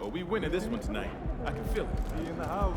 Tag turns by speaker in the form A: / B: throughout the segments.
A: Oh, we winning this one tonight. I can feel it.
B: Be in the house.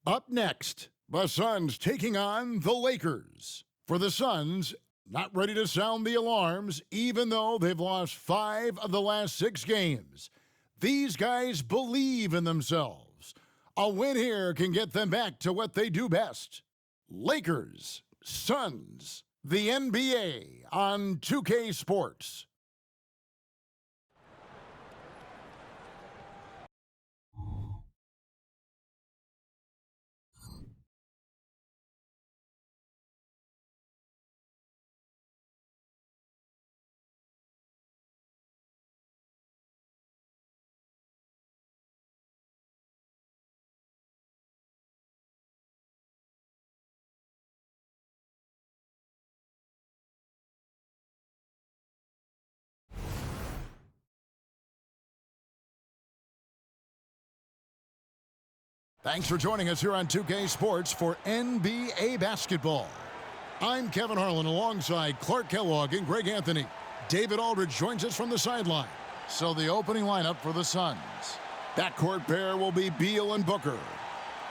C: Up next, the Suns taking on the Lakers. For the Suns, not ready to sound the alarms, even though they've lost 5 of the last 6 games. These guys believe in themselves. A win here can get them back to what they do best. Lakers, Suns, the NBA on 2K Sports. Thanks for joining us here on 2K Sports for NBA basketball. I'm Kevin Harlan alongside Clark Kellogg and Greg Anthony. David Aldridge joins us from the sideline. So the opening lineup for the Suns. Backcourt pair will be Beal and Booker.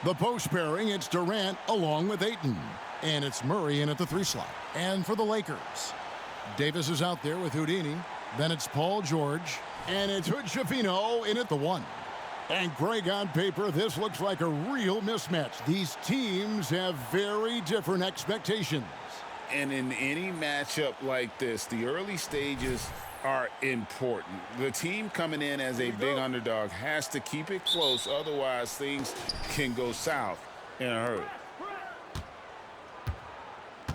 C: The post pairing, it's Durant along with Ayton. And it's Murray in at the 3 slot. And for the Lakers, Davis is out there with Houdini. Then it's Paul George. And it's Hood Schifino in at the 1. And Greg, on paper, this looks like a real mismatch. These teams have very different expectations.
D: And in any matchup like this, the early stages are important. The team coming in as a big underdog has to keep it close, otherwise things can go south in a hurry.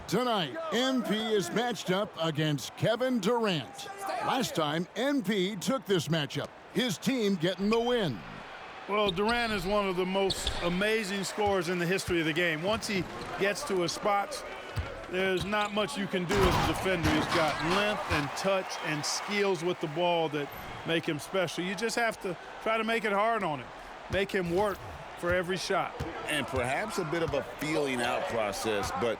C: Tonight, MP is matched up against Kevin Durant. Last time, MP took this matchup, his team getting the win.
B: Well, Durant is one of the most amazing scorers in the history of the game. Once he gets to his spots, there's not much you can do as a defender. He's got length and touch and skills with the ball that make him special. You just have to try to make it hard on him, make him work for every shot.
D: And perhaps a bit of a feeling out process, but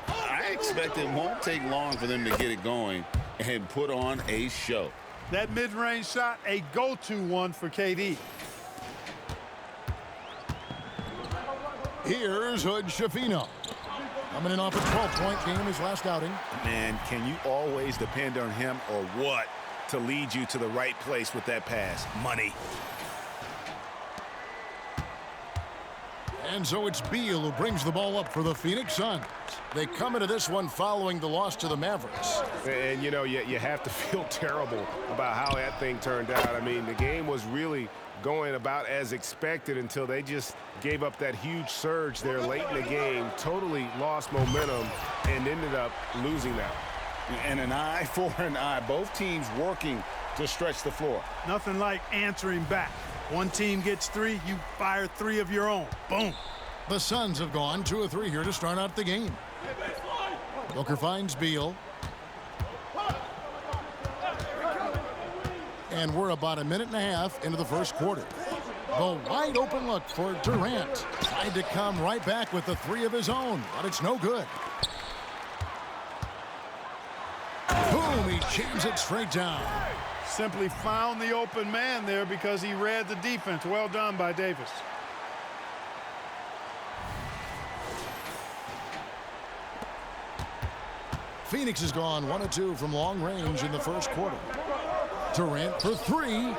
D: I expect it won't take long for them to get it going and put on a show.
B: That mid-range shot, a go-to one for KD.
C: Here's Hood Schifino. Coming in off a 12-point game his last outing.
E: Man, can you always depend on him or what to lead you to the right place with that pass? Money.
C: And so it's Beal who brings the ball up for the Phoenix Suns. They come into this one following the loss to the Mavericks.
E: And, you know, you have to feel terrible about how that thing turned out. I mean, the game was really going about as expected until they just gave up that huge surge there late in the game, totally lost momentum, and ended up losing that.
D: And an eye for an eye. Both teams working to stretch the floor.
B: Nothing like answering back. One team gets 3, you fire 3 of your own. Boom.
C: The Suns have gone 2 of 3 here to start out the game. Booker finds Beal. And we're about a minute and a half into the first quarter. The wide open look for Durant. Tried to come right back with the 3 of his own, but it's no good. Boom, he jams it straight down.
B: Simply found the open man there because he read the defense. Well done by Davis.
C: Phoenix has gone 1 of 2 from long range in the first quarter. Durant for 3.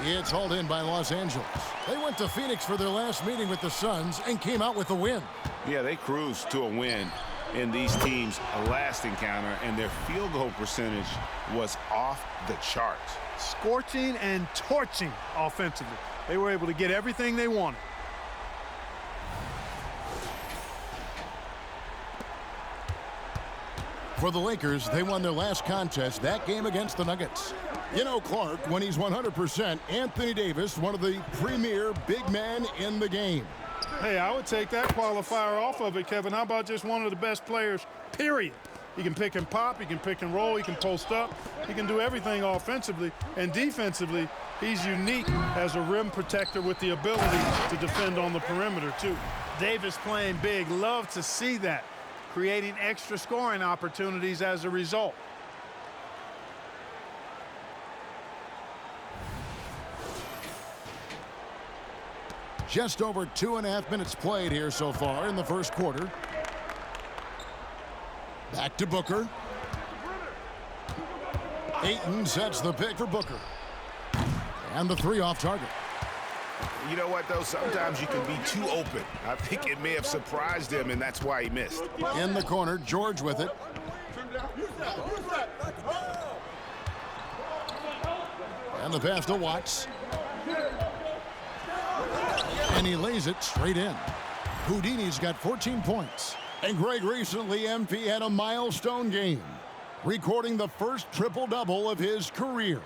C: It's hauled in by Los Angeles. They went to Phoenix for their last meeting with the Suns and came out with a win.
D: Yeah, they cruised to a win in these teams' last encounter, and their field goal percentage was off the charts.
B: Scorching and torching offensively. They were able to get everything they wanted.
C: For the Lakers, they won their last contest, that game against the Nuggets. You know, Clark, when he's 100%, Anthony Davis, one of the premier big men in the game.
B: Hey, I would take that qualifier off of it, Kevin. How about just one of the best players, period? He can pick and pop, he can pick and roll, he can post up, he can do everything offensively. And defensively, he's unique as a rim protector with the ability to defend on the perimeter, too. Davis playing big, love to see that. Creating extra scoring opportunities as a result.
C: Just over 2.5 minutes played here so far in the first quarter. Back to Booker. Ayton sets the pick for Booker. And the 3 off target.
E: You know what, though? Sometimes you can be too open. I think it may have surprised him, and that's why he missed.
C: In the corner, George with it. And the pass to Watts. And he lays it straight in. Houdini's got 14 points. And Greg, recently MP had a milestone game, recording the first triple-double of his career.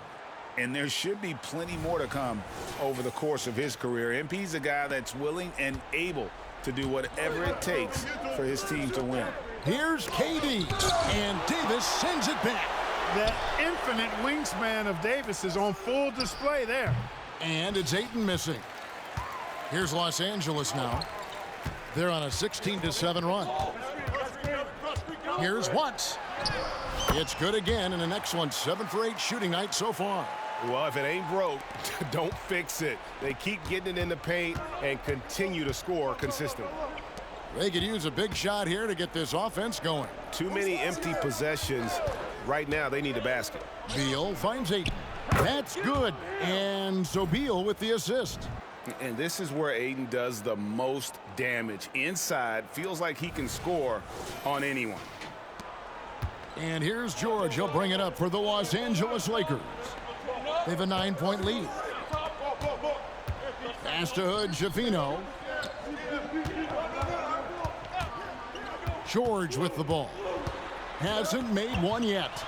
D: And there should be plenty more to come over the course of his career. MP's a guy that's willing and able to do whatever it takes for his team to win.
C: Here's KD, and Davis sends it back.
B: That infinite wingspan of Davis is on full display there.
C: And it's Ayton missing. Here's Los Angeles now. They're on a 16-7 run. Here's Watts. It's good again, and an excellent 7 for 8 shooting night so far.
E: Well, if it ain't broke, don't fix it. They keep getting it in the paint and continue to score consistently.
C: They could use a big shot here to get this offense going.
E: Too many empty possessions. Right now, they need a basket.
C: Beal finds Ayton. That's good. And so Beal with the assist.
D: And this is where Ayton does the most damage. Inside, feels like he can score on anyone.
C: And here's George. He'll bring it up for the Los Angeles Lakers. They have a 9-point lead. Pass to Hood, Schifino. George with the ball. Hasn't made one yet.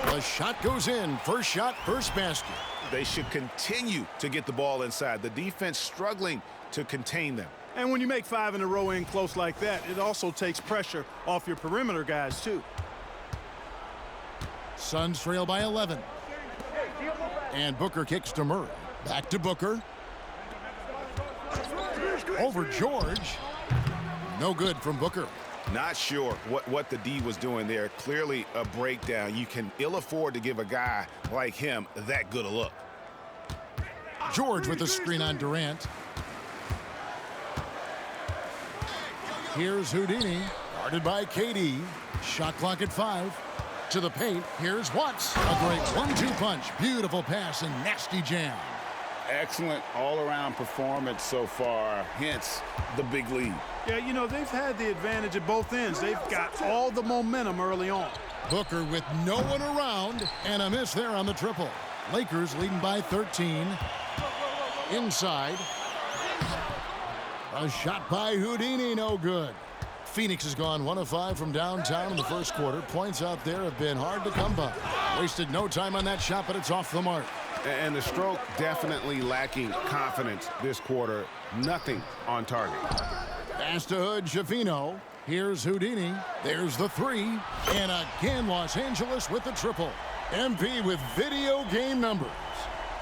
C: The shot goes in. First shot, first basket.
E: They should continue to get the ball inside. The defense struggling to contain them.
B: And when you make 5 in a row in close like that, it also takes pressure off your perimeter guys, too.
C: Suns trail by 11. And Booker kicks to Murray. Back to Booker. Over George. No good from Booker.
E: Not sure what the D was doing there. Clearly a breakdown. You can ill afford to give a guy like him that good a look.
C: George with the screen on Durant. Here's Houdini, guarded by KD. Shot clock at 5. To the paint, here's Watts. A great 1-2 punch. Beautiful pass and nasty jam.
D: Excellent all-around performance so far, hence the big lead.
B: Yeah, you know, they've had the advantage at both ends. They've got all the momentum early on.
C: Booker with no one around, and a miss there on the triple. Lakers leading by 13. Inside. A shot by Houdini, no good. Phoenix has gone 1 of 5 from downtown in the first quarter. Points out there have been hard to come by. Wasted no time on that shot, but it's off the mark.
E: And the stroke definitely lacking confidence this quarter. Nothing on target.
C: Pass to Hood, Schifino. Here's Houdini. There's the 3. And again, Los Angeles with the triple. MP with video game numbers.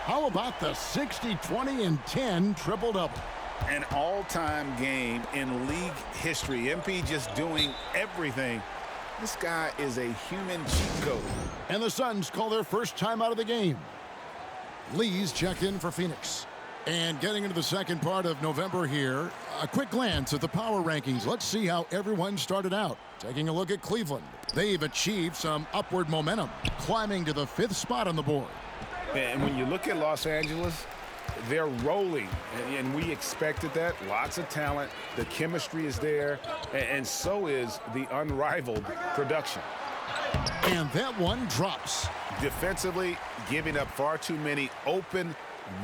C: How about the 60, 20, and 10 triple-double?
D: An all-time game in league history. MP just doing everything. This guy is a human cheat code.
C: And the Suns call their first time out of the game. Lee's checked in for Phoenix. And getting into the second part of November here, a quick glance at the power rankings. Let's see how everyone started out. Taking a look at Cleveland. They've achieved some upward momentum, climbing to the 5th spot on the board.
E: And when you look at Los Angeles, they're rolling, and we expected that. Lots of talent. The chemistry is there, and so is the unrivaled production.
C: And that one drops.
E: Defensively, giving up far too many open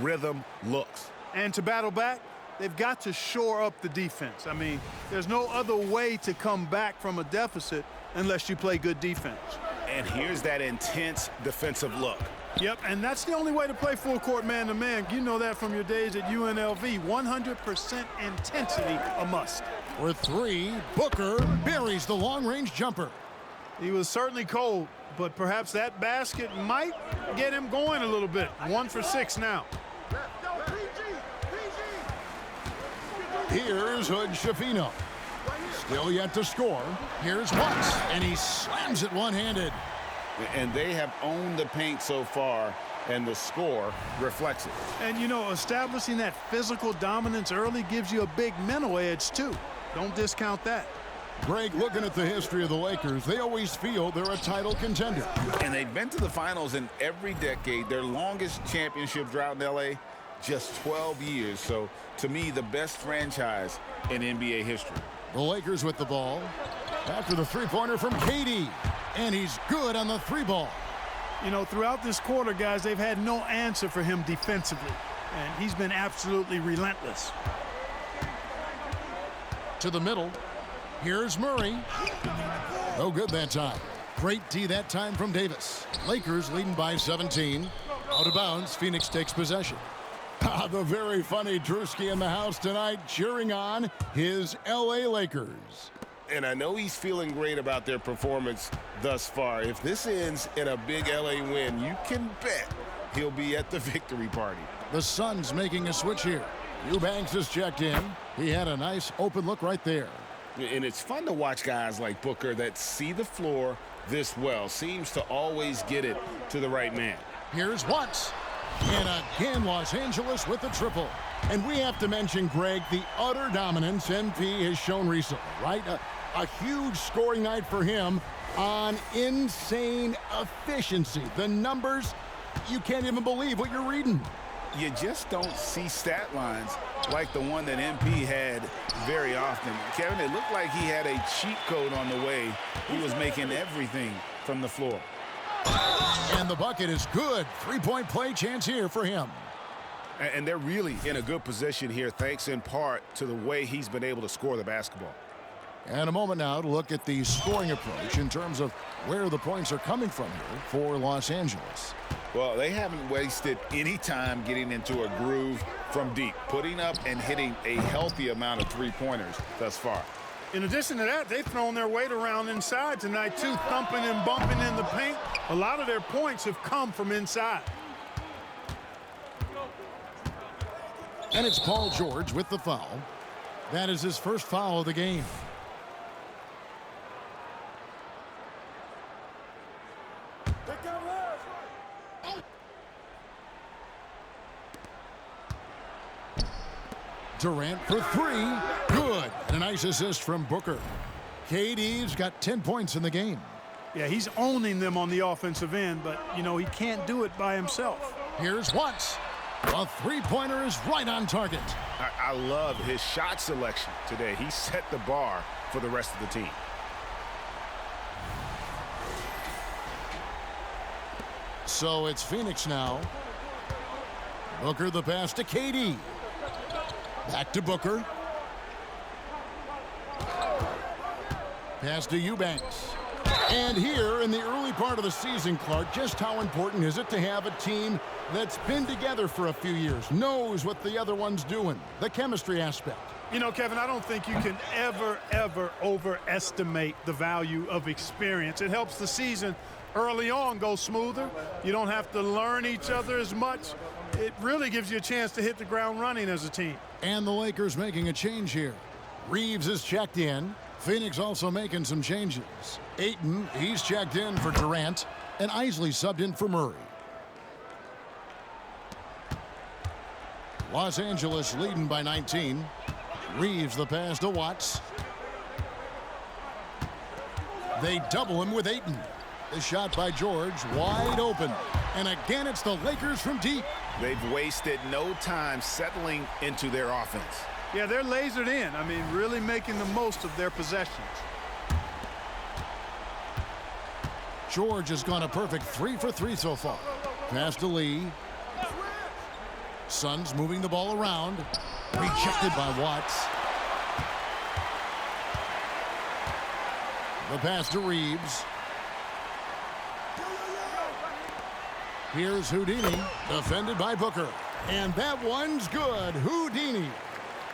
E: rhythm looks.
B: And to battle back, they've got to shore up the defense. I mean, there's no other way to come back from a deficit unless you play good defense.
E: And here's that intense defensive look.
B: Yep, and that's the only way to play full court man-to-man. You know that from your days at UNLV. 100% intensity a must.
C: For 3, Booker buries the long-range jumper.
B: He was certainly cold, but perhaps that basket might get him going a little bit. 1 for 6 now.
C: Here's Hood Schifino. Still yet to score. Here's Watts, and he slams it one-handed.
D: And they have owned the paint so far, and the score reflects it.
B: And, you know, establishing that physical dominance early gives you a big mental edge, too. Don't discount that.
C: Greg, looking at the history of the Lakers, they always feel they're a title contender.
D: And they've been to the finals in every decade. Their longest championship drought in L.A., just 12 years. So, to me, the best franchise in NBA history.
C: The Lakers with the ball. After the three-pointer from KD. And he's good on the 3-ball.
B: You know, throughout this quarter, guys, they've had no answer for him defensively. And he's been absolutely relentless.
C: To the middle. Here's Murray. No good that time. Great D that time from Davis. Lakers leading by 17. Out of bounds, Phoenix takes possession. The very funny Drewski in the house tonight cheering on his L.A. Lakers.
E: And I know he's feeling great about their performance thus far. If this ends in a big LA win, you can bet he'll be at the victory party.
C: The Suns making a switch here. Eubanks has checked in. He had a nice open look right there.
D: And it's fun to watch guys like Booker that see the floor this well. Seems to always get it to the right man.
C: Here's Watts. And again, Los Angeles with the triple. And we have to mention, Greg, the utter dominance MP has shown recently, right? A huge scoring night for him on insane efficiency. The numbers, you can't even believe what you're reading.
D: You just don't see stat lines like the one that MP had very often. Kevin, it looked like he had a cheat code on the way. He was making everything from the floor.
C: And the bucket is good. 3-point play chance here for him.
E: And they're really in a good position here, thanks in part to the way he's been able to score the basketball.
C: And a moment now to look at the scoring approach in terms of where the points are coming from here for Los Angeles.
D: Well, they haven't wasted any time getting into a groove from deep, putting up and hitting a healthy amount of three-pointers thus far.
B: In addition to that, they've thrown their weight around inside tonight, too, thumping and bumping in the paint. A lot of their points have come from inside.
C: And it's Paul George with the foul. That is his first foul of the game. Durant for 3. Good. And a nice assist from Booker. KD's got 10 points in the game.
B: Yeah, he's owning them on the offensive end, but, you know, he can't do it by himself.
C: Here's Watts. A three-pointer is right on target.
E: I love his shot selection today. He set the bar for the rest of the team.
C: So it's Phoenix now. Booker the pass to KD. Back to Booker. Pass to Eubanks. And here in the early part of the season, Clark, just how important is it to have a team that's been together for a few years, knows what the other one's doing, the chemistry aspect?
B: You know, Kevin, I don't think you can ever overestimate the value of experience. It helps the season early on go smoother. You don't have to learn each other as much. It really gives you a chance to hit the ground running as a team.
C: And the Lakers making a change here. Reeves is checked in. Phoenix also making some changes. Ayton, he's checked in for Durant, and Isley subbed in for Murray. Los Angeles leading by 19. Reeves the pass to Watts. They double him with Ayton. The shot by George, wide open. And again, it's the Lakers from deep.
E: They've wasted no time settling into their offense.
B: Yeah, they're lasered in. I mean, really making the most of their possessions.
C: George has gone a perfect 3 for 3 so far. Pass to Lee. Suns moving the ball around. Rejected by Watts. The pass to Reeves. Here's Houdini, defended by Booker. And that one's good. Houdini.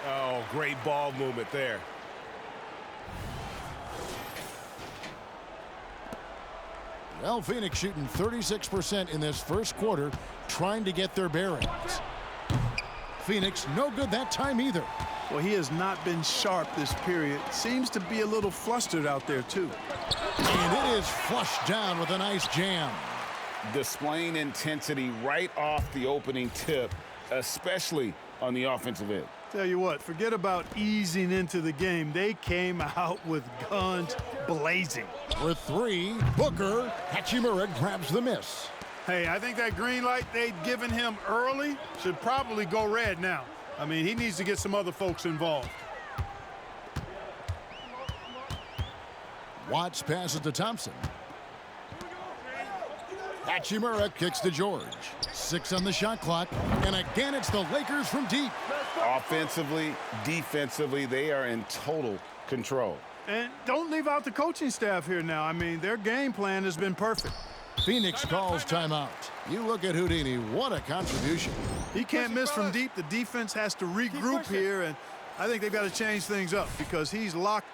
E: Oh, great ball movement there.
C: Well, Phoenix shooting 36% in this first quarter, trying to get their bearings. Phoenix, no good that time either.
B: Well, he has not been sharp this period. Seems to be a little flustered out there, too.
C: And it is flushed down with a nice jam.
D: Displaying intensity right off the opening tip, especially on the offensive end.
B: Tell you what, forget about easing into the game. They came out with guns blazing.
C: For 3, Booker, Hachimura grabs the miss.
B: Hey, I think that green light they'd given him early should probably go red now. I mean, he needs to get some other folks involved.
C: Watts passes to Thompson. Hachimura kicks to George. 6 on the shot clock. And again, it's the Lakers from deep.
D: Offensively, defensively, they are in total control.
B: And don't leave out the coaching staff here now. I mean, their game plan has been perfect.
C: Phoenix calls timeout. You look at Houdini, what a contribution.
B: He can't miss from deep. The defense has to regroup here, and I think they've got to change things up because he's locked.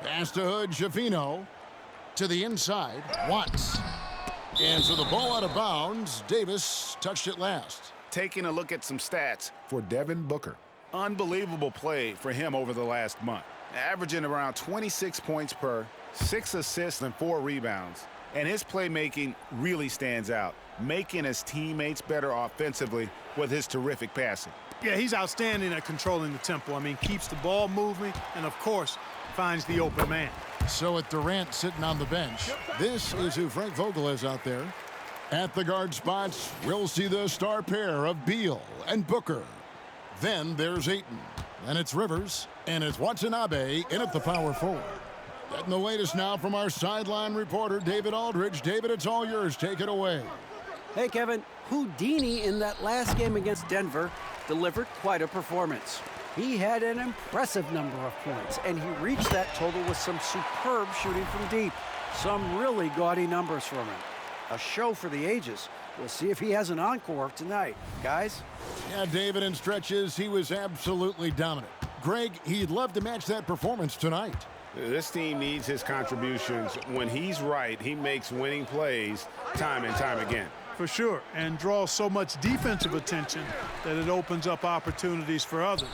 C: Pass to Hood, Schifino. To the inside, Watts. And so the ball out of bounds. Davis touched it last.
E: Taking a look at some stats for Devin Booker. Unbelievable play for him over the last month. Averaging around 26 points per, 6 assists and 4 rebounds. And his playmaking really stands out, making his teammates better offensively with his terrific passing.
B: Yeah, he's outstanding at controlling the tempo. I mean, keeps the ball moving and, of course, finds the open man.
C: So with Durant sitting on the bench, this is who Frank Vogel is out there. At the guard spots, we'll see the star pair of Beal and Booker. Then there's Ayton. Then it's Rivers. And it's Watanabe in at the power forward. Getting the latest now from our sideline reporter, David Aldridge. David, it's all yours. Take it away.
F: Hey, Kevin. Houdini in that last game against Denver delivered quite a performance. He had an impressive number of points, and he reached that total with some superb shooting from deep. Some really gaudy numbers from him. A show for the ages. We'll see if he has an encore tonight. Guys?
C: Yeah, David, in stretches, he was absolutely dominant. Greg, he'd love to match that performance tonight.
E: This team needs his contributions. When he's right, he makes winning plays time and time again.
B: For sure, and draws so much defensive attention that it opens up opportunities for others.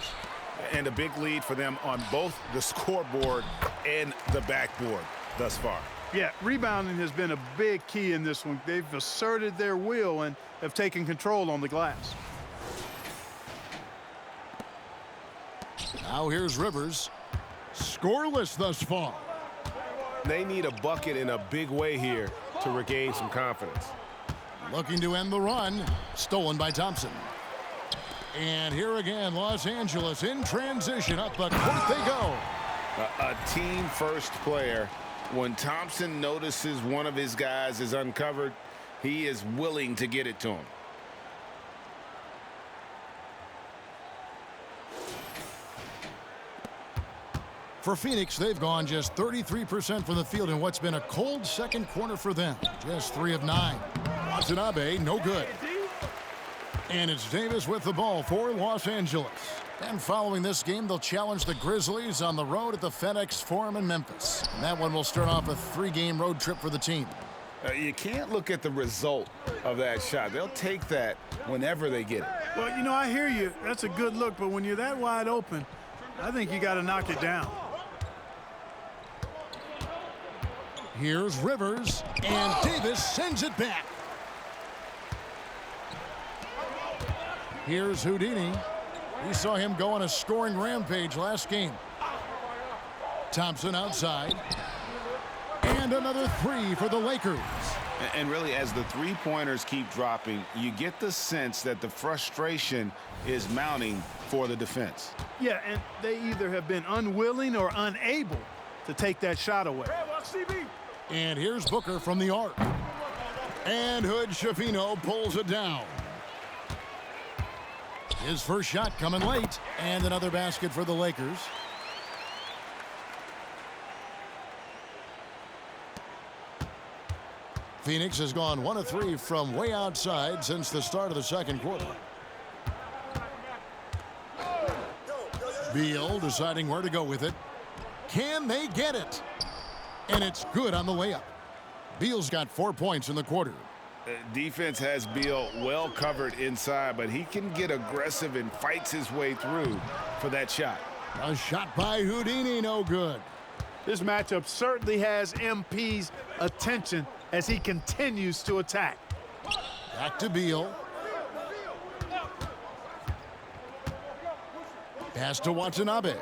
E: And a big lead for them on both the scoreboard and the backboard thus far.
B: Yeah, rebounding has been a big key in this one. They've asserted their will and have taken control on the glass.
C: Now here's Rivers. Scoreless thus far.
E: They need a bucket in a big way here to regain some confidence.
C: Looking to end the run. Stolen by Thompson. And here again, Los Angeles in transition. Up the court they go.
D: A team-first player. When Thompson notices one of his guys is uncovered, he is willing to get it to him.
C: For Phoenix, they've gone just 33% from the field in what's been a cold second quarter for them. Just 3 of 9. Watanabe, no good. And it's Davis with the ball for Los Angeles. And following this game, they'll challenge the Grizzlies on the road at the FedEx Forum in Memphis. And that one will start off a 3-game road trip for the team.
D: You can't look at the result of that shot. They'll take that whenever they get it.
B: Well, you know, I hear you. That's a good look, but when you're that wide open, I think you got to knock it down.
C: Here's Rivers, and Davis sends it back. Here's Houdini. We saw him go on a scoring rampage last game. Thompson outside. And another 3 for the Lakers.
D: And really, as the three-pointers keep dropping, you get the sense that the frustration is mounting for the defense.
B: Yeah, and they either have been unwilling or unable to take that shot away.
C: And here's Booker from the arc. And Hood-Schifino pulls it down. His first shot coming late. And another basket for the Lakers. Phoenix has gone 1 of 3 from way outside since the start of the second quarter. Beal deciding where to go with it. Can they get it? And it's good on the layup. Beal's got 4 points in the quarter.
D: Defense has Beal well covered inside, but he can get aggressive and fights his way through for that shot.
C: A shot by Houdini, no good.
B: This matchup certainly has MP's attention as he continues to attack.
C: Back to Beal. Pass to Watanabe.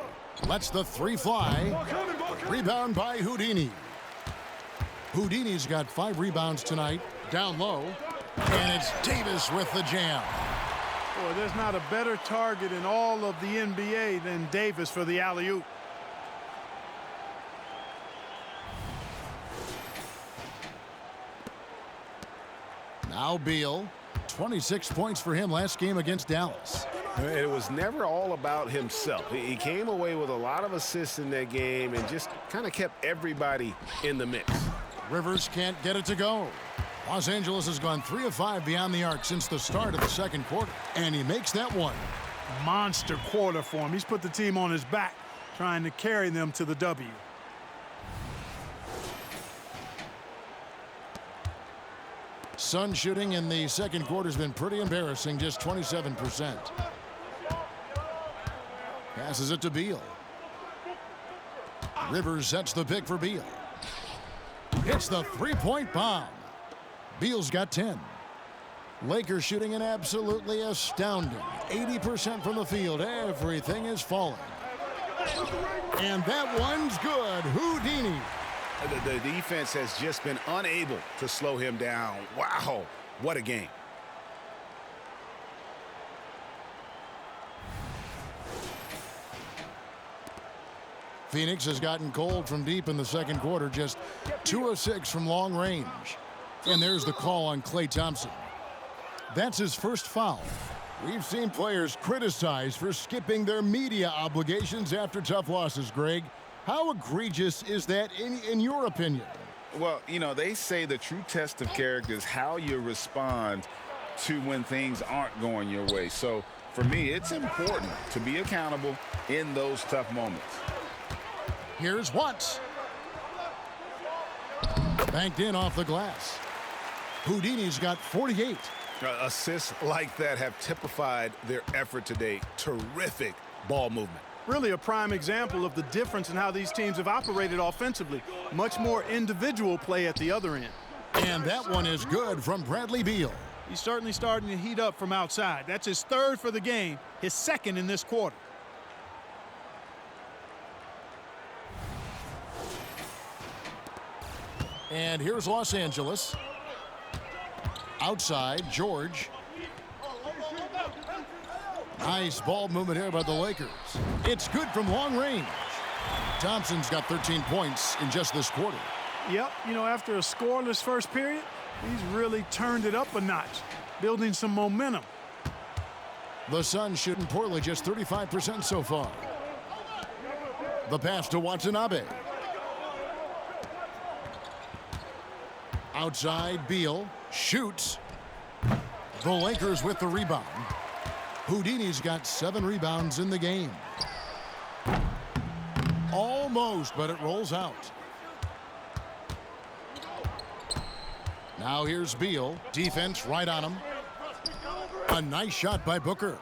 C: Lets the 3 fly. Rebound by Houdini. Houdini's got 5 rebounds tonight. Down low. And it's Davis with the jam.
B: Boy, there's not a better target in all of the NBA than Davis for the alley-oop.
C: Now Beal. 26 points for him last game against Dallas.
E: It was never all about himself. He came away with a lot of assists in that game and just kind of kept everybody in the mix.
C: Rivers can't get it to go. Los Angeles has gone 3 of 5 beyond the arc since the start of the second quarter. And he makes that one.
B: Monster quarter for him. He's put the team on his back, trying to carry them to the W.
C: Sun shooting in the second quarter has been pretty embarrassing, just 27%. Passes it to Beal. Rivers sets the pick for Beal. Hits the 3-point bomb. Beal's got 10. Lakers shooting an absolutely astounding 80% from the field. Everything is falling. And that one's good. Houdini.
E: The defense has just been unable to slow him down. Wow, what a game.
C: Phoenix has gotten cold from deep in the second quarter, just 2 of 6 from long range. And there's the call on Klay Thompson. That's his first foul. We've seen players criticized for skipping their media obligations after tough losses, Greg. How egregious is that in your opinion?
D: Well, you know, they say the true test of character is how you respond to when things aren't going your way. So, for me, it's important to be accountable in those tough moments.
C: Here's Watts. Banked in off the glass. Houdini's got 48.
E: Assists like that have typified their effort today. Terrific ball movement.
B: Really a prime example of the difference in how these teams have operated offensively. Much more individual play at the other end.
C: And that one is good from Bradley Beal.
B: He's certainly starting to heat up from outside. That's his 3rd for the game, his 2nd in this quarter.
C: And here's Los Angeles. Outside, George. Nice ball movement here by the Lakers. It's good from long range. Thompson's got 13 points in just this quarter.
B: Yep, you know, after a scoreless first period, he's really turned it up a notch, building some momentum.
C: The Suns shooting poorly, just 35% so far. The pass to Watanabe. Outside, Beal shoots. The Lakers with the rebound. Houdini's got 7 rebounds in the game. Almost, but it rolls out. Now here's Beal. Defense right on him. A nice shot by Booker.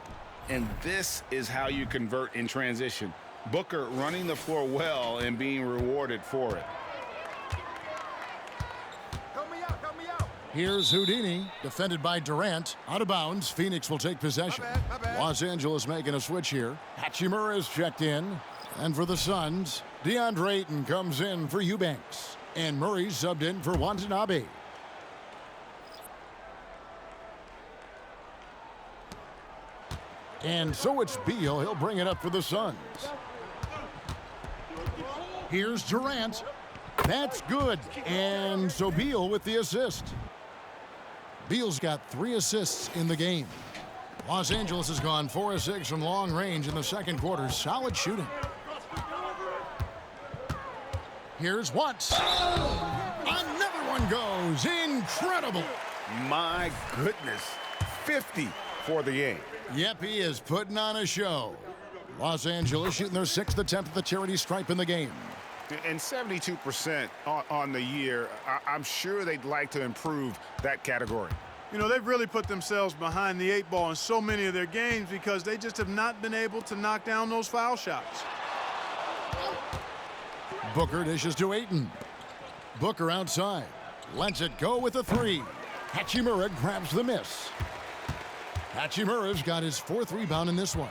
D: And this is how you convert in transition. Booker running the floor well and being rewarded for it.
C: Here's Houdini, defended by Durant. Out of bounds, Phoenix will take possession.
G: My bad.
C: Los Angeles making a switch here. Hachimura is checked in. And for the Suns, DeAndre Ayton comes in for Eubanks. And Murray subbed in for Watanabe. And so it's Beal. He'll bring it up for the Suns. Here's Durant. That's good. And so Beal with the assist. Beal's got 3 assists in the game. Los Angeles has gone 4 of 6 from long range in the second quarter. Solid shooting. Here's Watts. Another one goes. Incredible.
E: My goodness. 50 for the game.
C: Yep, he is putting on a show. Los Angeles shooting their 6th attempt at the charity stripe in the game.
E: And 72% on the year. I'm sure they'd like to improve that category.
B: You know, they've really put themselves behind the 8 ball in so many of their games because they just have not been able to knock down those foul shots.
C: Booker dishes to Ayton. Booker outside. Lets it go with a 3. Hachimura grabs the miss. Hachimura's got his 4th rebound in this one.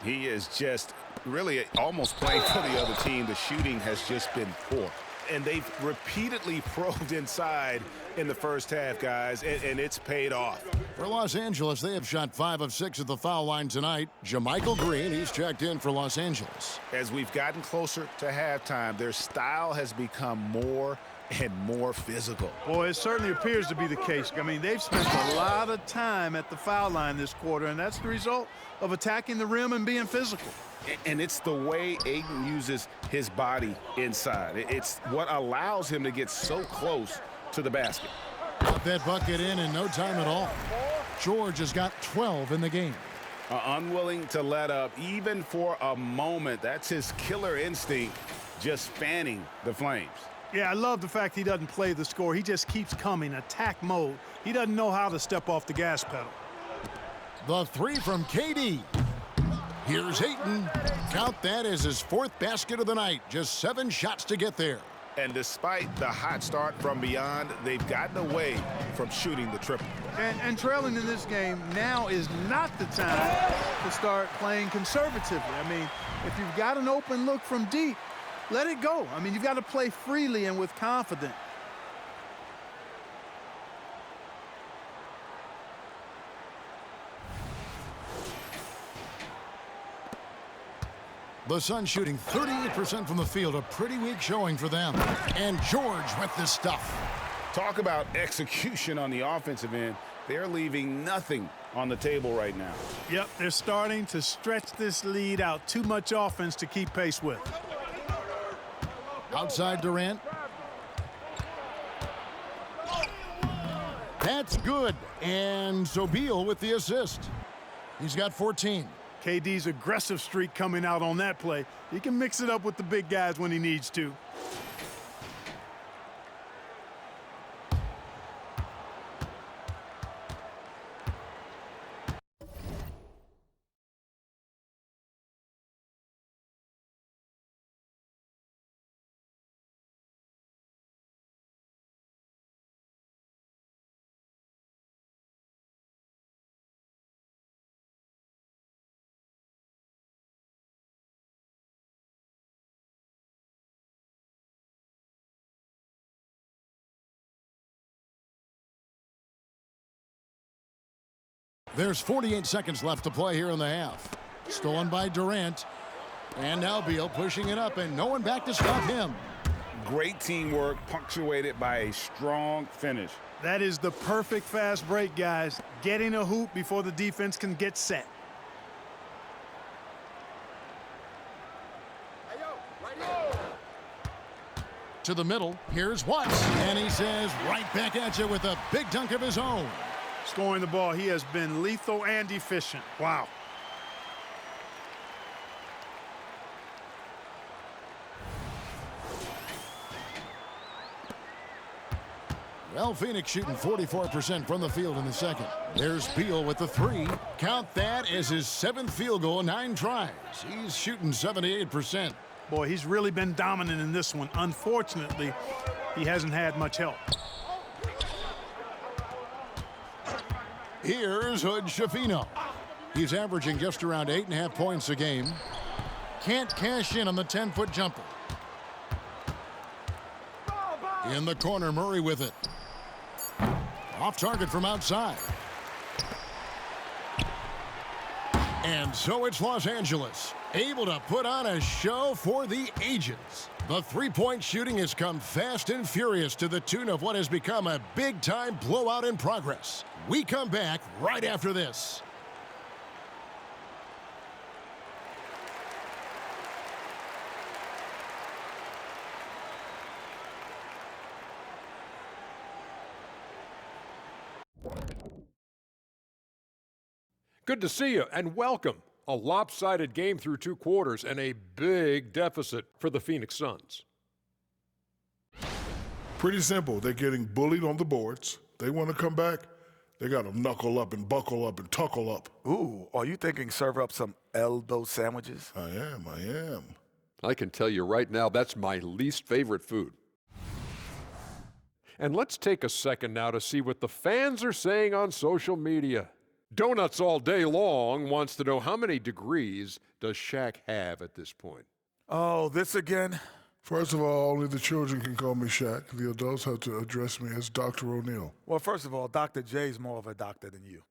E: He is just really almost playing for the other team. The shooting has just been poor. And they've repeatedly probed inside in the first half, guys, and it's paid off.
C: For Los Angeles, they have shot 5 of 6 at the foul line tonight. JaMychal Green, he's checked in for Los Angeles.
E: As we've gotten closer to halftime, their style has become more and more physical.
B: Boy, it certainly appears to be the case. I mean, they've spent a lot of time at the foul line this quarter, and that's the result of attacking the rim and being physical.
E: And it's the way Ayton uses his body inside. It's what allows him to get so close to the basket.
C: Got that bucket in no time at all. George has got 12 in the game.
E: Unwilling to let up even for a moment. That's his killer instinct, just fanning the flames.
B: Yeah, I love the fact he doesn't play the score. He just keeps coming, attack mode. He doesn't know how to step off the gas pedal.
C: The 3 from KD. Here's Ayton. Count that as his 4th basket of the night. Just 7 shots to get there.
E: And despite the hot start from beyond, they've gotten away from shooting the triple.
B: And trailing in this game now is not the time to start playing conservatively. I mean, if you've got an open look from deep, let it go. I mean, you've got to play freely and with confidence.
C: The Suns shooting 38% from the field, a pretty weak showing for them. And George with this stuff.
E: Talk about execution on the offensive end. They're leaving nothing on the table right now.
B: Yep, they're starting to stretch this lead out. Too much offense to keep pace with.
C: Outside Durant. That's good. And so Beal with the assist. He's got 14.
B: KD's aggressive streak coming out on that play. He can mix it up with the big guys when he needs to.
C: There's 48 seconds left to play here in the half. Stolen by Durant. And now Beal pushing it up, and no one back to stop him.
D: Great teamwork, punctuated by a strong finish.
B: That is the perfect fast break, guys. Getting a hoop before the defense can get set.
C: To the middle, here's Watts. And he says right back at you with a big dunk of his own.
B: Scoring the ball, he has been lethal and efficient. Wow.
C: Well, Phoenix shooting 44% from the field in the second. There's Beal with the three. Count that as his 7th field goal, 9 tries. He's shooting 78%.
B: Boy, he's really been dominant in this one. Unfortunately, he hasn't had much help.
C: Here's Hood Schifino. He's averaging just around 8.5 points a game. Can't cash in on the 10-foot jumper. In the corner, Murray with it. Off target from outside. And so it's Los Angeles, able to put on a show for the ages. The three-point shooting has come fast and furious to the tune of what has become a big-time blowout in progress. We come back right after this.
G: Good to see you, and welcome. A lopsided game through 2 quarters and a big deficit for the Phoenix Suns.
H: Pretty simple. They're getting bullied on the boards. They want to come back. They got to knuckle up and buckle up and tuckle up.
I: Ooh, are you thinking serve up some elbow sandwiches?
H: I am.
G: I can tell you right now, that's my least favorite food. And let's take a second now to see what the fans are saying on social media. Donuts All Day Long wants to know how many degrees does Shaq have at this point?
I: Oh, this again?
H: First of all, only the children can call me Shaq. The adults have to address me as Dr. O'Neal.
I: Well, first of all, Dr. J's more of a doctor than you.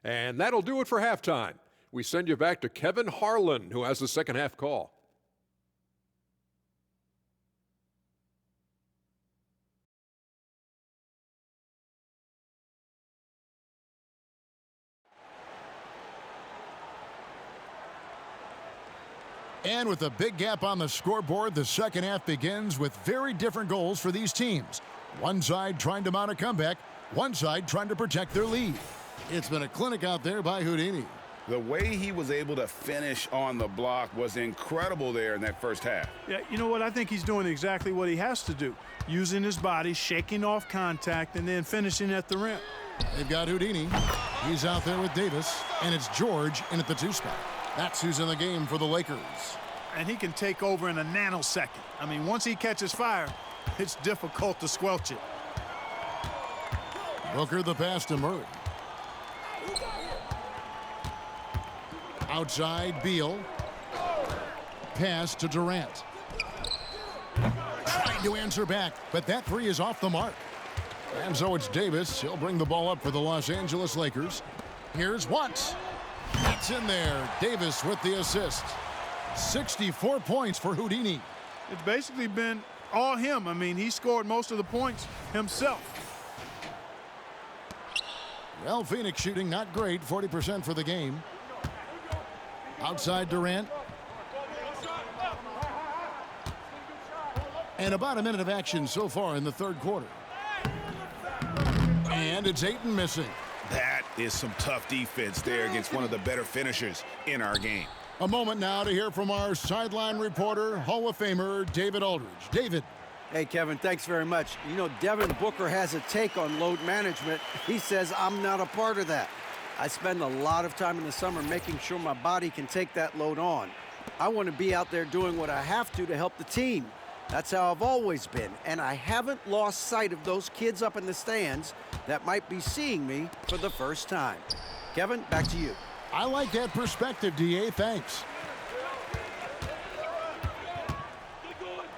G: And that'll do it for halftime. We send you back to Kevin Harlan, who has the second half call.
C: And with a big gap on the scoreboard, the second half begins with very different goals for these teams. One side trying to mount a comeback, one side trying to protect their lead. It's been a clinic out there by Houdini.
D: The way he was able to finish on the block was incredible there in that first half.
B: Yeah, you know what? I think he's doing exactly what he has to do. Using his body, shaking off contact, and then finishing at the rim.
C: They've got Houdini. He's out there with Davis, and it's George in at the 2 spot. That's who's in the game for the Lakers.
B: And he can take over in a nanosecond. I mean, once he catches fire, it's difficult to squelch it.
C: Booker the pass to Murray. Outside, Beal. Pass to Durant. Trying to answer back, but that three is off the mark. And so it's Davis. He'll bring the ball up for the Los Angeles Lakers. Here's Watts. It's in there. Davis with the assist. 64 points for Houdini.
B: It's basically been all him. I mean, he scored most of the points himself.
C: Well, Phoenix shooting not great, 40% for the game. Outside Durant. And about a minute of action so far in the third quarter. And it's Ayton missing.
D: That is some tough defense there against one of the better finishers in our game.
C: A moment now to hear from our sideline reporter, Hall of Famer David Aldridge. David.
F: Hey, Kevin, thanks very much. You know, Devin Booker has a take on load management. He says I'm not a part of that. I spend a lot of time in the summer making sure my body can take that load on. I want to be out there doing what I have to help the team. That's how I've always been, and I haven't lost sight of those kids up in the stands that might be seeing me for the first time. Kevin, back to you.
C: I like that perspective, D.A. Thanks.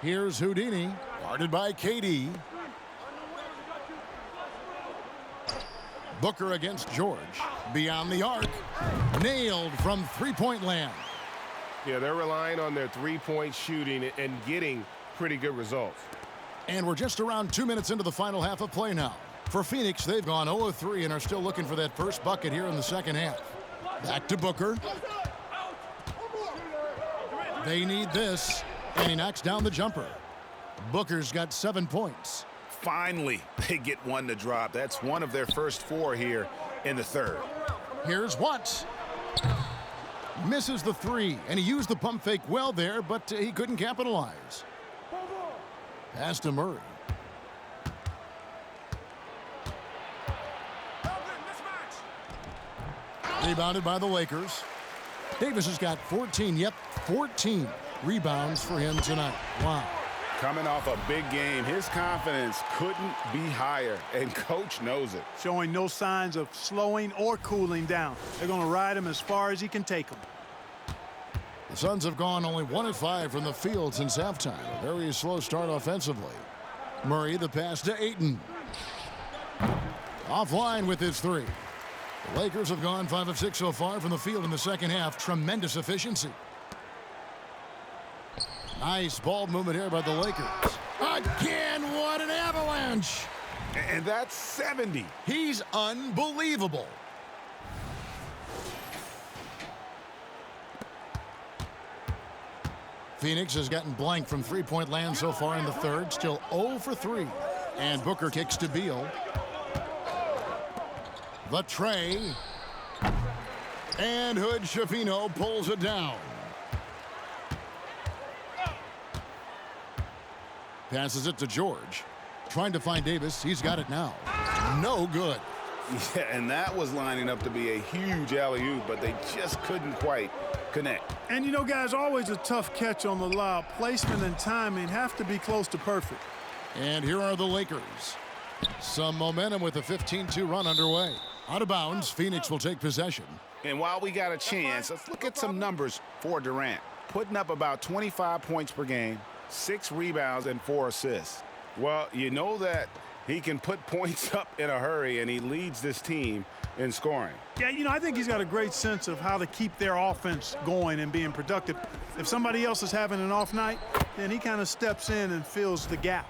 C: Here's Houdini, guarded by KD. Booker against George. Beyond the arc. Nailed from three-point land.
E: Yeah, they're relying on their three-point shooting and getting pretty good results.
C: And we're just around 2 minutes into the final half of play now. For Phoenix, they've gone 0 of 3 and are still looking for that first bucket here in the second half. Back to Booker. They need this, and he knocks down the jumper. Booker's got 7 points.
D: Finally, they get one to drop. That's one of their first 4 here in the third.
C: Here's Watts. Misses the 3, and he used the pump fake well there, but he couldn't capitalize. Pass to Murray. Rebounded by the Lakers. Davis has got 14, 14 rebounds for him tonight. Wow.
D: Coming off a big game, his confidence couldn't be higher, and Coach knows it.
B: Showing no signs of slowing or cooling down. They're going to ride him as far as he can take him.
C: The Suns have gone only 1 of 5 from the field since halftime. A very slow start offensively. Murray, the pass to Ayton. Offline with his 3. The Lakers have gone 5 of 6 so far from the field in the second half. Tremendous efficiency. Nice ball movement here by the Lakers. Again, what an avalanche.
D: And that's 70.
C: He's unbelievable. Phoenix has gotten blank from three-point land so far in the third. Still 0 for 3. And Booker kicks to Beal. The tray. And Hood Schifino pulls it down. Passes it to George. Trying to find Davis. He's got it now. No good.
D: Yeah, and that was lining up to be a huge alley-oop, but they just couldn't quite connect.
B: And you know, guys, always a tough catch on the lob. Placement and timing have to be close to perfect.
C: And here are the Lakers. Some momentum with a 15-2 run underway. Out of bounds, Phoenix will take possession.
D: And while we got a chance, let's look at some numbers for Durant. Putting up about 25 points per game, 6 rebounds, and 4 assists. Well, you know that he can put points up in a hurry, and he leads this team in scoring.
B: Yeah, you know, I think he's got a great sense of how to keep their offense going and being productive. If somebody else is having an off night, then he kind of steps in and fills the gap.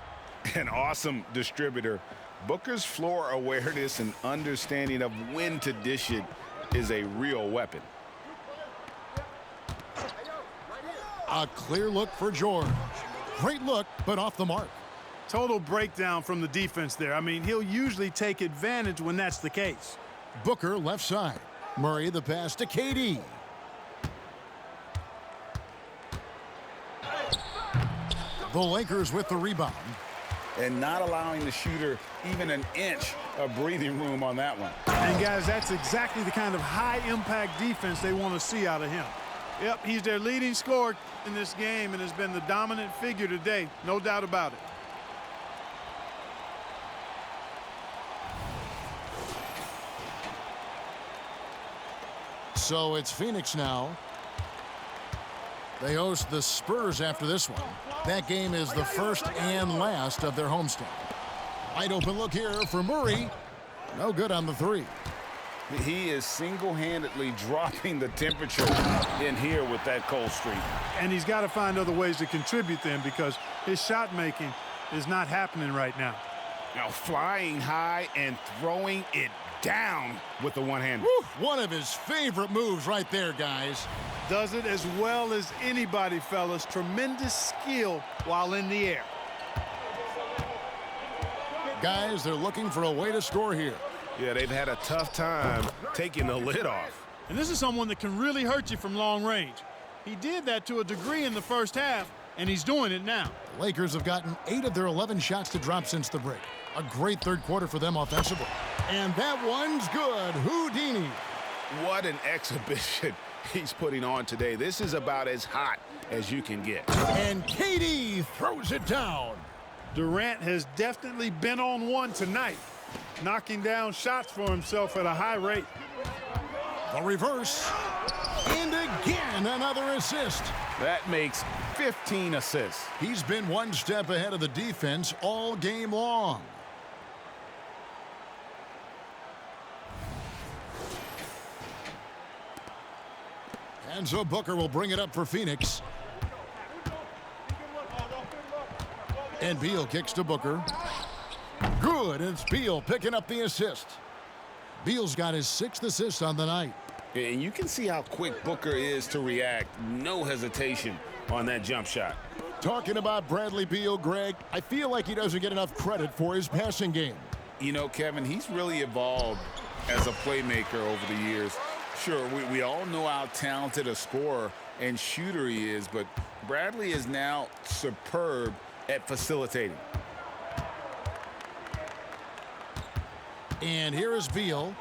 D: An awesome distributor. Booker's floor awareness and understanding of when to dish it is a real weapon.
C: A clear look for George. Great look, but off the mark.
B: Total breakdown from the defense there. I mean, he'll usually take advantage when that's the case.
C: Booker left side. Murray the pass to KD. The Lakers with the rebound.
D: And not allowing the shooter even an inch of breathing room on that one.
B: And guys, that's exactly the kind of high-impact defense they want to see out of him. Yep, he's their leading scorer in this game and has been the dominant figure today, no doubt about it.
C: So it's Phoenix now. They host the Spurs after this one. That game is the first and last of their homestand. Wide open look here for Murray. No good on the 3.
D: He is single-handedly dropping the temperature in here with that cold streak.
B: And he's got to find other ways to contribute then because his shot making is not happening right now.
D: Now flying high and throwing it down with the one-hander.
C: One of his favorite moves right there, guys.
B: Does it as well as anybody, fellas. Tremendous skill while in the air.
C: Guys, they're looking for a way to score here.
E: Yeah, they've had a tough time taking the lid off.
B: And this is someone that can really hurt you from long range. He did that to a degree in the first half, and he's doing it now.
C: The Lakers have gotten 8 of their 11 shots to drop since the break. A great third quarter for them offensively. And that one's good. Houdini.
D: What an exhibition he's putting on today. This is about as hot as you can get.
C: And KD throws it down.
B: Durant has definitely been on one tonight, knocking down shots for himself at a high rate.
C: The reverse. And again, another assist.
D: That makes 15 assists.
C: He's been one step ahead of the defense all game long. And so Booker will bring it up for Phoenix. And Beal kicks to Booker. Good, and it's Beal picking up the assist. Beal's got his 6th assist on the night.
D: And you can see how quick Booker is to react. No hesitation on that jump shot.
C: Talking about Bradley Beal, Greg, I feel like he doesn't get enough credit for his passing game.
D: You know, Kevin, he's really evolved as a playmaker over the years. Sure, we all know how talented a scorer and shooter he is, but Bradley is now superb at facilitating.
C: And here is Beal.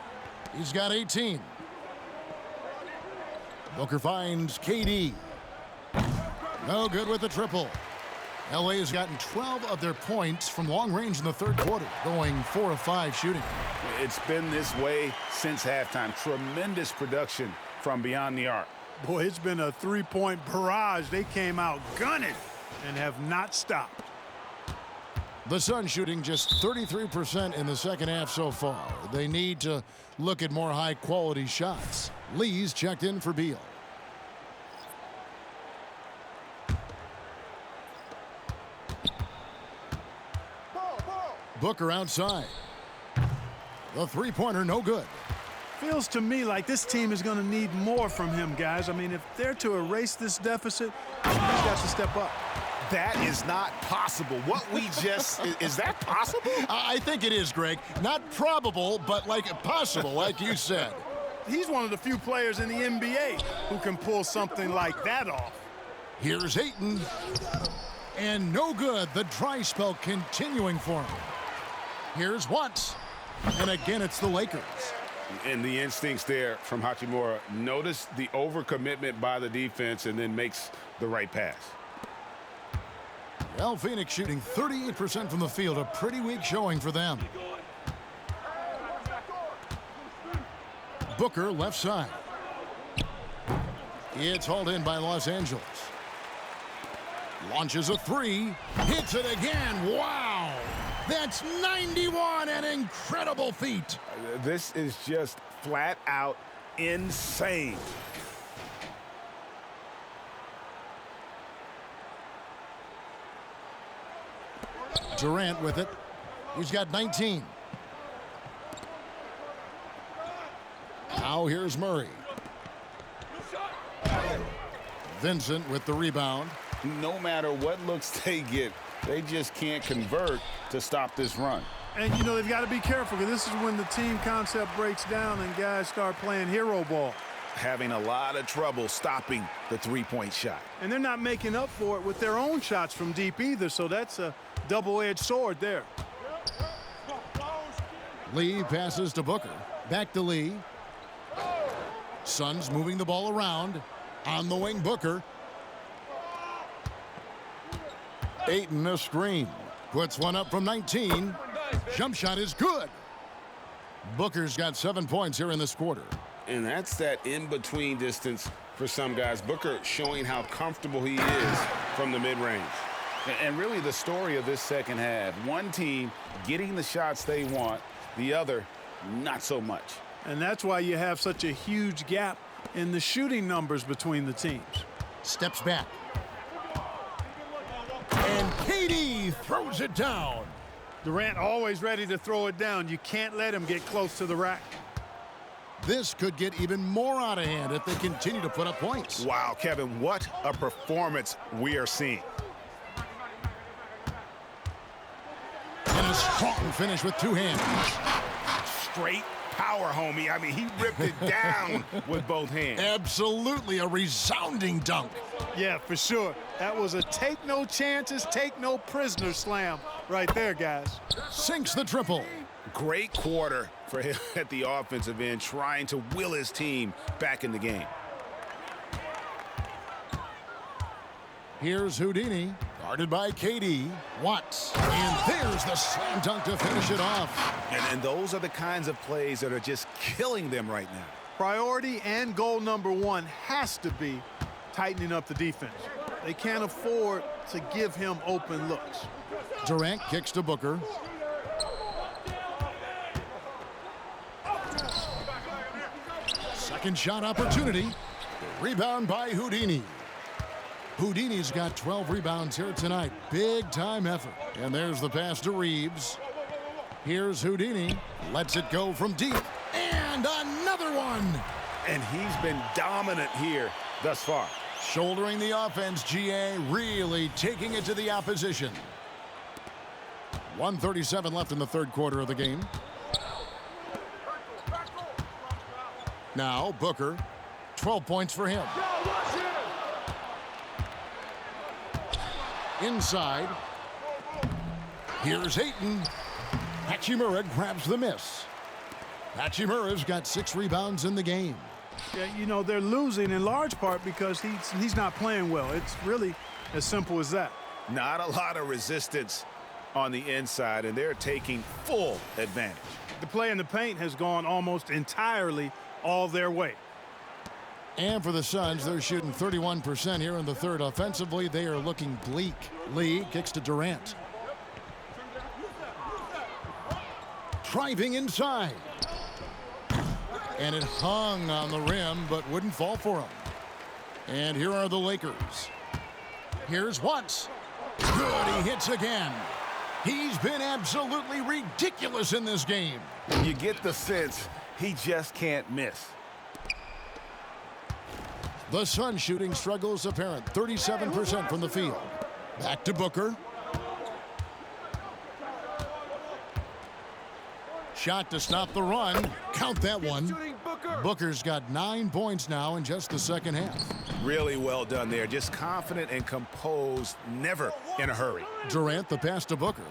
C: He's got 18. Booker finds KD. No good with the triple. LA has gotten 12 of their points from long range in the 3rd quarter, going 4 of 5 shooting.
E: It's been this way since halftime. Tremendous production from beyond the arc.
B: Boy, it's been a 3-point barrage. They came out gunning and have not stopped.
C: The Suns shooting just 33% in the 2nd half so far. They need to look at more high-quality shots. Lee's checked in for Beal. Booker outside. The 3-pointer no good.
B: Feels to me like this team is going to need more from him, guys. I mean, if they're to erase this deficit, he's got to step up.
E: That is not possible. What we just, is that possible?
C: I think it is, Greg. Not probable, but like possible, like you said.
B: He's one of the few players in the NBA who can pull something like that off.
C: Here's Ayton. And no good. The dry spell continuing for him. Here's Watts. And again, it's the Lakers.
E: And the instincts there from Hachimura. Notice the overcommitment by the defense and then makes the right pass.
C: Well, Phoenix shooting 38% from the field. A pretty weak showing for them. Booker left side. It's hauled in by Los Angeles. Launches a 3. Hits it again. Wow. That's 91. An incredible feat.
E: This is just flat out insane.
C: Durant with it. He's got 19. Now here's Murray. Vincent with the rebound.
D: No matter what looks they get, they just can't convert to stop this run.
B: And, you know, they've got to be careful because this is when the team concept breaks down and guys start playing hero ball.
E: Having a lot of trouble stopping the 3-point shot.
B: And they're not making up for it with their own shots from deep either, so that's a double-edged sword there.
C: Lee passes to Booker. Back to Lee. Suns moving the ball around. On the wing, Booker. Ayton a screen. Puts one up from 19. Jump shot is good. Booker's got 7 points here in this quarter.
D: And that's that in-between distance for some guys. Booker showing how comfortable he is from the mid-range. And really the story of this second half, one team getting the shots they want, the other not so much.
B: And that's why you have such a huge gap in the shooting numbers between the teams.
C: Steps back. And KD throws it down.
B: Durant always ready to throw it down. You can't let him get close to the rack.
C: This could get even more out of hand if they continue to put up points.
E: Wow, Kevin, what a performance we are seeing.
C: And a strong finish with 2 hands.
E: Straight power, homie. I mean, he ripped it down with both hands.
C: Absolutely a resounding dunk.
B: Yeah, for sure. That was a take no chances, take no prisoner slam right there, guys.
C: Sinks the triple.
E: Great quarter for him at the offensive end, trying to will his team back in the game.
C: Here's Houdini, guarded by KD. Watts. And there's the slam dunk to finish it off.
E: And those are the kinds of plays that are just killing them right now.
B: Priority and goal number 1 has to be tightening up the defense. They can't afford to give him open looks.
C: Durant kicks to Booker. Second shot opportunity. Rebound by Houdini. Houdini's got 12 rebounds here tonight. Big time effort. And there's the pass to Reeves. Here's Houdini. Lets it go from deep. And another one.
E: And he's been dominant here thus far.
C: Shouldering the offense, GA really taking it to the opposition. 1:37 left in the third quarter of the game. Now Booker, 12 points for him. Inside. Here's Ayton. Hachimura grabs the miss. Hachimura's got 6 rebounds in the game.
B: Yeah, you know, they're losing in large part because he's not playing well. It's really as simple as that.
E: Not a lot of resistance on the inside, and they're taking full advantage.
B: The play in the paint has gone almost entirely all their way.
C: And for the Suns, they're shooting 31% here in the third. Offensively, they are looking bleak. Lee kicks to Durant. Driving inside. And it hung on the rim, but wouldn't fall for him. And here are the Lakers. Here's Watts. Good, he hits again. He's been absolutely ridiculous in this game.
E: You get the sense he just can't miss.
C: The Suns shooting struggles apparent. 37% from the field. Back to Booker. Shot to stop the run. Count that one. Booker's got 9 points now in just the second half.
E: Really well done there. Just confident and composed, never in a hurry.
C: Durant, the pass to Booker.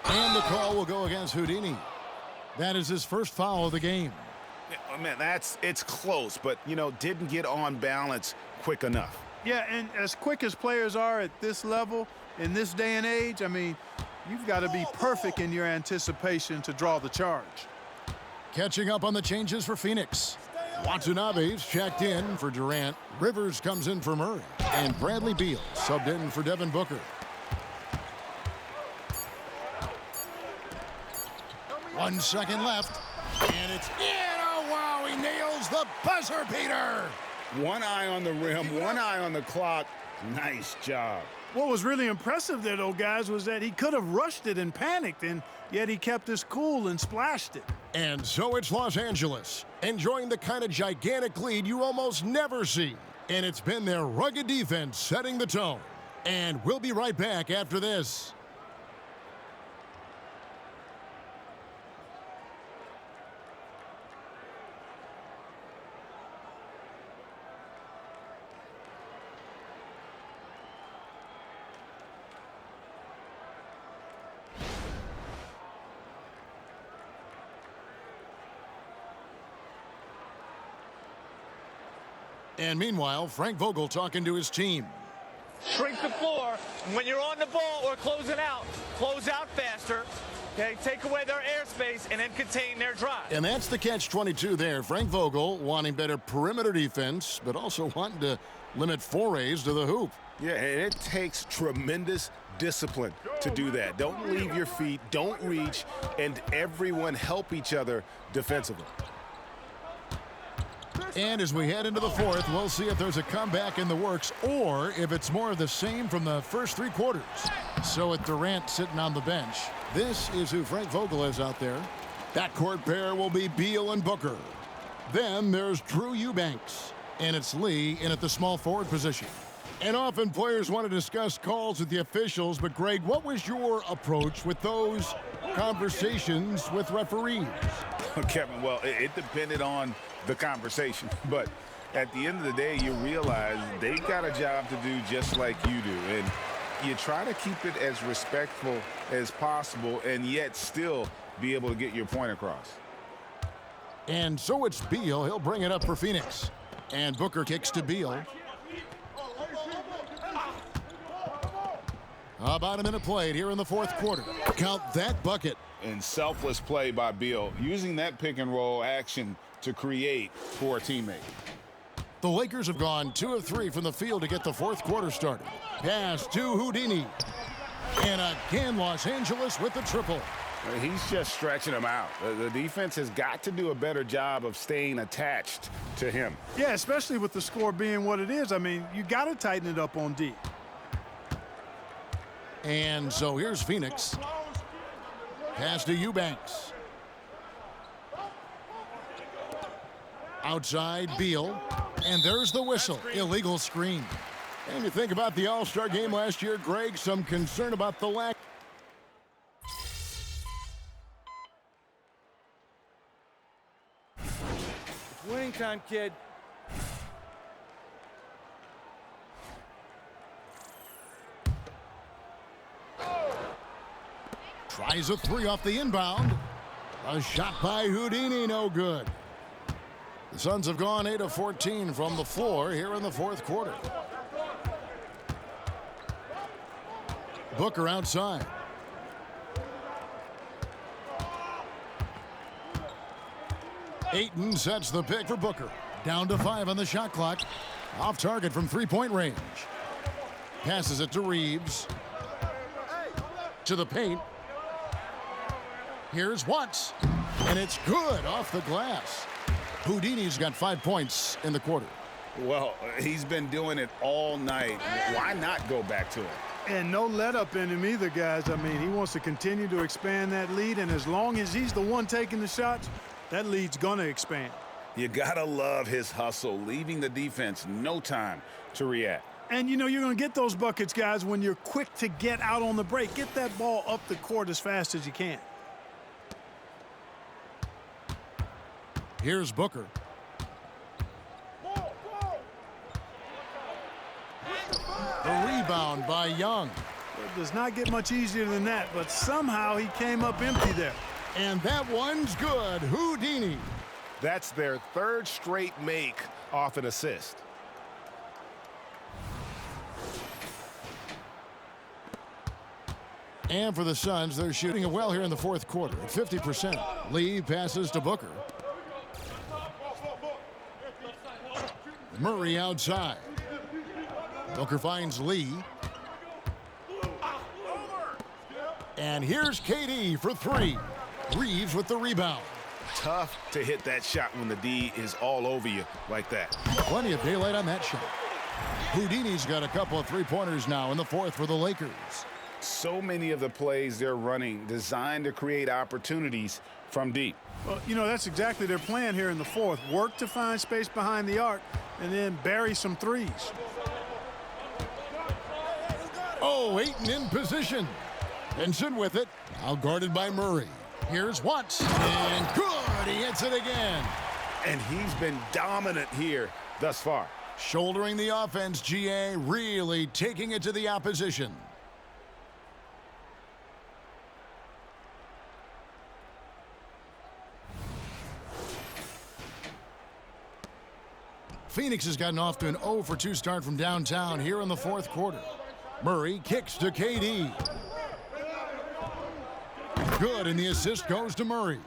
C: And the call will go against Houdini. That is his first foul of the game.
E: Yeah, man, it's close, but, you know, didn't get on balance quick enough.
B: Yeah, and as quick as players are at this level, in this day and age, I mean, you've got to be perfect in your anticipation to draw the charge.
C: Catching up on the changes for Phoenix. Watanabe's checked in for Durant. Rivers comes in for Murray. And Bradley Beal subbed in for Devin Booker. One second left. And it's in. Oh, wow, he nails the buzzer beater.
E: One eye on the rim, one eye on the clock. Nice job.
B: What was really impressive there, though, guys, was that he could have rushed it and panicked, and yet he kept his cool and splashed it.
C: And so it's Los Angeles, enjoying the kind of gigantic lead you almost never see. And it's been their rugged defense setting the tone. And we'll be right back after this. And meanwhile, Frank Vogel talking to his team.
J: Shrink the floor. When you're on the ball or closing out, close out faster. Okay, take away their airspace and then contain their drive.
C: And that's the catch-22 there. Frank Vogel wanting better perimeter defense, but also wanting to limit forays to the hoop.
E: Yeah, and it takes tremendous discipline to do that. Don't leave your feet, don't reach, and everyone help each other defensively.
C: And as we head into the fourth, we'll see if there's a comeback in the works or if it's more of the same from the first 3 quarters. So with Durant sitting on the bench, this is who Frank Vogel is out there. That court pair will be Beal and Booker. Then there's Drew Eubanks. And it's Lee in at the small forward position. And often players want to discuss calls with the officials, but Greg, what was your approach with those conversations with referees?
E: Kevin, well, it depended on the conversation, but at the end of the day, you realize they got a job to do just like you do, and you try to keep it as respectful as possible and yet still be able to get your point across.
C: And so it's Beal. He'll bring it up for Phoenix. And Booker kicks to Beal. About a minute played here in the fourth quarter. Count that bucket.
D: And selfless play by Beal, using that pick and roll action to create for a teammate.
C: The Lakers have gone 2 of 3 from the field to get the fourth quarter started. Pass to Houdini. And again, Los Angeles with the triple.
E: He's just stretching them out. The defense has got to do a better job of staying attached to him.
B: Yeah, especially with the score being what it is. I mean, you got to tighten it up on D.
C: And so here's Phoenix. Pass to Eubanks. Outside, Beal. And there's the whistle. Illegal screen. And you think about the All-Star game last year, Greg, some concern about the lack.
J: It's winning time, kid.
C: Tries a three off the inbound. A shot by Houdini, no good. The Suns have gone 8 of 14 from the floor here in the fourth quarter. Booker outside. Ayton sets the pick for Booker. Down to 5 on the shot clock. Off target from three-point range. Passes it to Reeves. To the paint. Here's Watts. And it's good off the glass. Houdini's got 5 points in the quarter.
D: Well, he's been doing it all night. Why not go back to it?
B: And no let up in him either, guys. I mean, he wants to continue to expand that lead, and as long as he's the one taking the shots, that lead's going to expand.
D: You gotta love his hustle, leaving the defense no time to react.
B: And, you know, you're going to get those buckets, guys, when you're quick to get out on the break. Get that ball up the court as fast as you can.
C: Here's Booker. The rebound by Young.
B: It does not get much easier than that, but somehow he came up empty there.
C: And that one's good. Houdini.
E: That's their third straight make off an assist.
C: And for the Suns, they're shooting it well here in the fourth quarter at 50%. Lee passes to Booker. Murray outside. Booker finds Lee. And here's KD for 3. Reeves with the rebound.
E: Tough to hit that shot when the D is all over you like that.
C: Plenty of daylight on that shot. Houdini's got a couple of three-pointers now in the fourth for the Lakers.
E: So many of the plays they're running designed to create opportunities from deep.
B: Well, you know, that's exactly their plan here in the fourth. Work to find space behind the arc and then bury some threes.
C: Oh, Ayton in position. Benson with it. Now guarded by Murray. Here's Watts. And good. He hits it again.
E: And he's been dominant here thus far.
C: Shouldering the offense, GA really taking it to the opposition. Phoenix has gotten off to an 0 for 2 start from downtown here in the fourth quarter. Murray kicks to KD. Good, and the assist goes to Murray.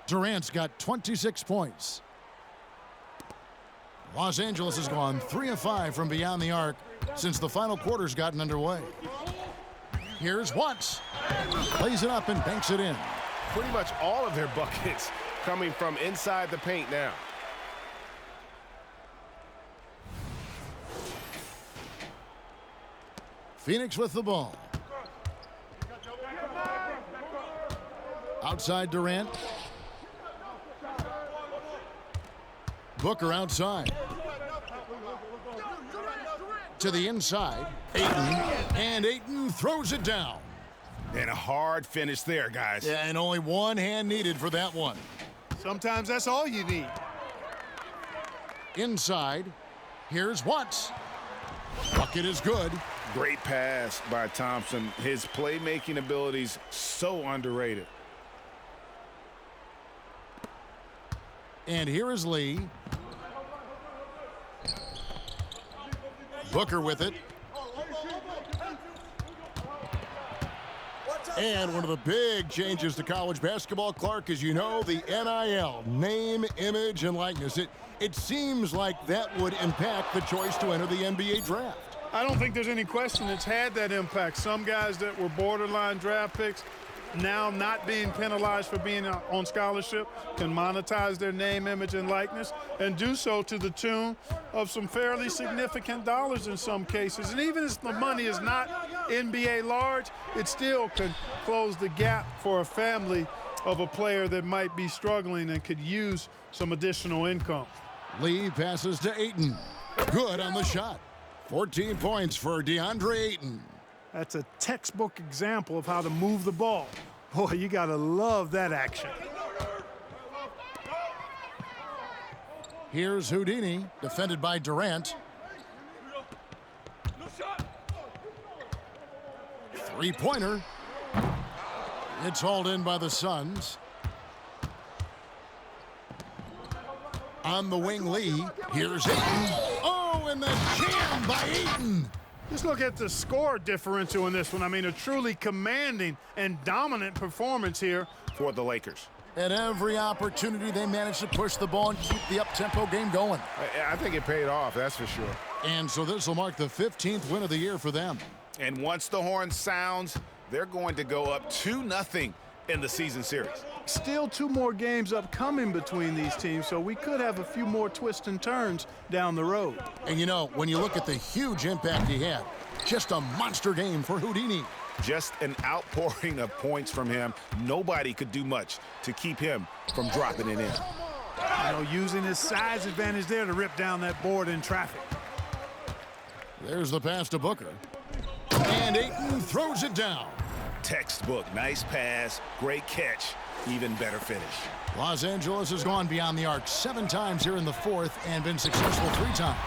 C: Durant's got 26 points. Los Angeles has gone 3 of 5 from beyond the arc since the final quarter's gotten underway. Here's Watts. Plays it up and banks it in.
E: Pretty much all of their buckets coming from inside the paint now.
C: Phoenix with the ball. Outside Durant. Booker outside. To the inside. Ayton. And Ayton throws it down.
E: And a hard finish there, guys.
C: Yeah, and only one hand needed for that one.
B: Sometimes that's all you need.
C: Inside. Here's Watts. Bucket is good.
E: Great pass by Thompson. His playmaking abilities so underrated.
C: And here is Lee. Booker with it. And one of the big changes to college basketball, Clark, as you know, the NIL, name, image, and likeness. It seems like that would impact the choice to enter the NBA draft.
B: I don't think there's any question it's had that impact. Some guys that were borderline draft picks now not being penalized for being on scholarship can monetize their name, image, and likeness, and do so to the tune of some fairly significant dollars in some cases. And even if the money is not NBA large, it still can close the gap for a family of a player that might be struggling and could use some additional income.
C: Lee passes to Ayton. Good on the shot. 14 points for DeAndre Ayton.
B: That's a textbook example of how to move the ball. Boy, you got to love that action.
C: Here's Houdini, defended by Durant. Three-pointer. It's hauled in by the Suns. On the wing, Lee. Here's Ayton. Oh, and the jam by Ayton.
B: Just look at the score differential in this one. I mean, a truly commanding and dominant performance here
E: for the Lakers.
C: At every opportunity, they managed to push the ball and keep the up-tempo game going.
E: I think it paid off, that's for sure.
C: And so this will mark the 15th win of the year for them.
D: And once the horn sounds, they're going to go up 2-0 in the season series.
B: Still 2 more games upcoming between these teams, so we could have a few more twists and turns down the road.
C: And you know, when you look at the huge impact he had, just a monster game for Houdini.
E: Just an outpouring of points from him. Nobody could do much to keep him from dropping it in.
B: You know, using his size advantage there to rip down that board in traffic.
C: There's the pass to Booker. And Ayton throws it down.
D: Textbook, nice pass, great catch, even better finish.
C: Los Angeles has gone beyond the arc 7 times here in the fourth and been successful 3 times.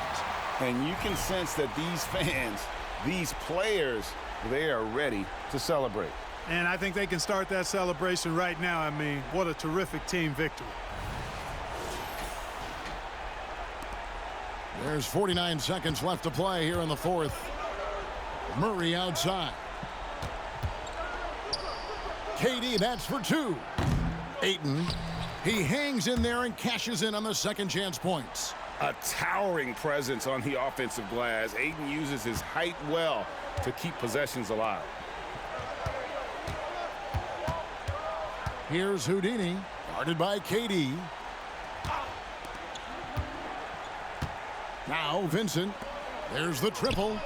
D: And you can sense that these fans, these players, they are ready to celebrate.
B: And I think they can start that celebration right now. I mean, what a terrific team victory.
C: There's 49 seconds left to play here in the fourth. Murray outside. KD, that's for 2. Ayton, he hangs in there and cashes in on the second chance points.
D: A towering presence on the offensive glass. Ayton uses his height well to keep possessions alive.
C: Here's Houdini, guarded by KD. Now Vincent, there's the triple.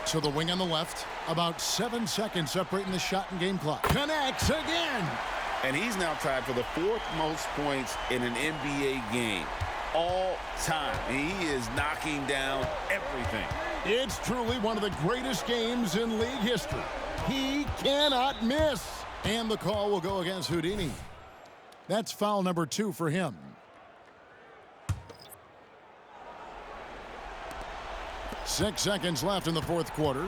C: To the wing on the left, about 7 seconds separating the shot and game clock. Connects again.
D: And he's now tied for the 4th most points in an NBA game all time. He is knocking down everything.
C: It's truly one of the greatest games in league history. He cannot miss. And the call will go against Houdini. That's foul number 2 for him. Six seconds left in the fourth quarter.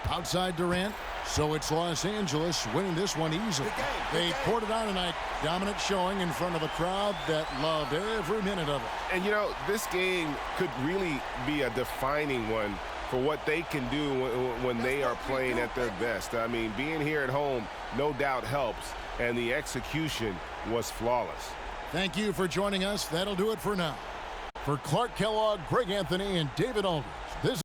C: Outside Durant. So it's Los Angeles winning this one easily. They poured it on tonight. Dominant showing in front of a crowd that loved every minute of it.
E: And, you know, this game could really be a defining one for what they can do when they are playing at their best. I mean, being here at home no doubt helps, and the execution was flawless.
C: Thank you for joining us. That'll do it for now. For Clark Kellogg, Greg Anthony, and David Aldridge, this